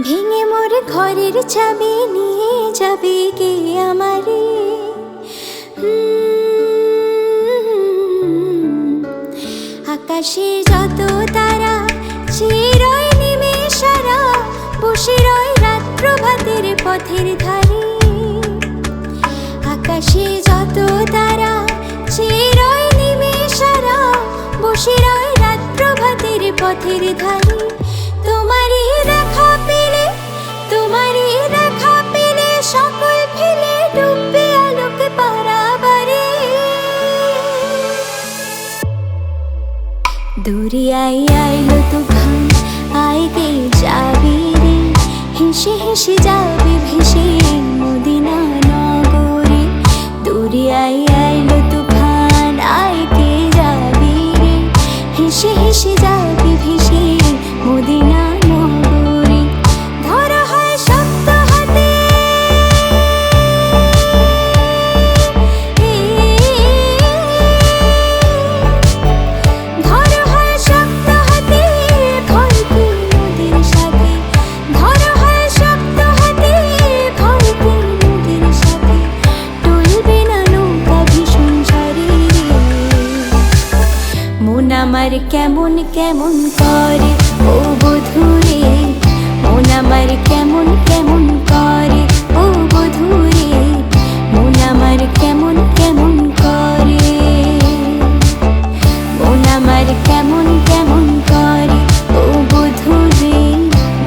ভেঙে মোর ঘরের চাবি নিয়ে যাবে কে আমারে। আকাশে যত তারা চিরই নিমেষারা বসে রয় রাত প্রভাতের পথের ধারে। আকাশে যত তারা চিরই নিমেষারা বসে রয় রাত প্রভাতের পথের ধারে। তোমারই দেখা পেলে, তোমারই দেখা পেলে সকল ফেলে ডুববে আলোক পারাবারে। দূরে আইলো তুফান আইতে যাবি রে, হেসে হেসে যাবে ভেসে মদিনা নগরে। দূরে আইলো তুফান আইতে যাবি রে, হেসে হেসে যাবে ভেসে মদিনা নগরে। ধরা হয় শক্ত হাতে, ধরা হয় শক্ত হাতে ভরপুর নদীর সাথে। ধরা হয় শক্ত হাতে ভরপুর নদীর সাথে। টলবে না নৌকা ভীষণ ঝড়ে। মন আমার কেমন কেমন করে ও বধূরে, মন আমার কেমন কেমন করে ও বধূরে, মন আমার কেমন কেমন করে, মন আমার কেমন কেমন করে ও বধূরে,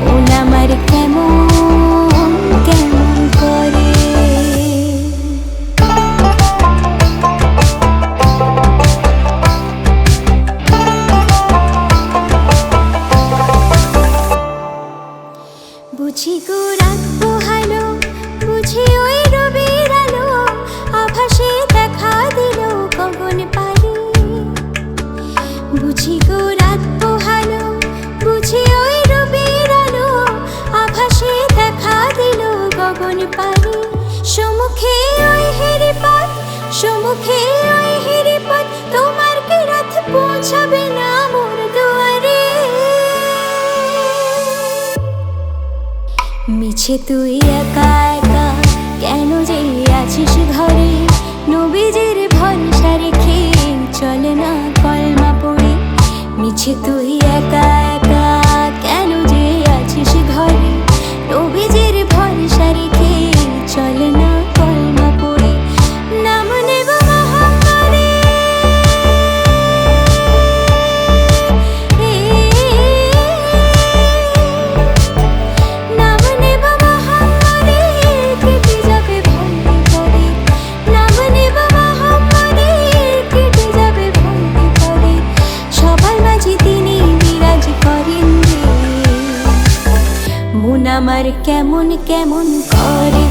মন আমার কেমন কেমন করে। বুঝি গো রাত পোহালো, বুঝি ওই রবির আলো আভাসে দেখা দিল গগন পারে। বুঝি গো রাত পোহালো, বুঝি ওই রবির আলো আভাসে দেখা দিল গগন পারে। সম্মুখে ওই হেরিপথ, সম্মুখে ওই হেরিপথ, তোমার কি রথ পৌঁছাবে না মোর দুয়ারে। মিছে তুই একা একা কেন যে আছিস ঘরে, নবীজির ভরসা রেখে চলে না কলমা পড়ে। মিছে তুই একা একা কেন যে আছিস ঘরে, নবীজির ভরসা রেখে চলে না কলমা পড়ে। নাম নেব মহামারে, নাম নেব মহামারে কেটে যাবে ভন্ডি করে। নাম নেব মহামারে কেটে যাবে ভন্ডি করে। সবার মাঝে তিনি বিরাজ করেন রে। মন আমার কেমন কেমন করে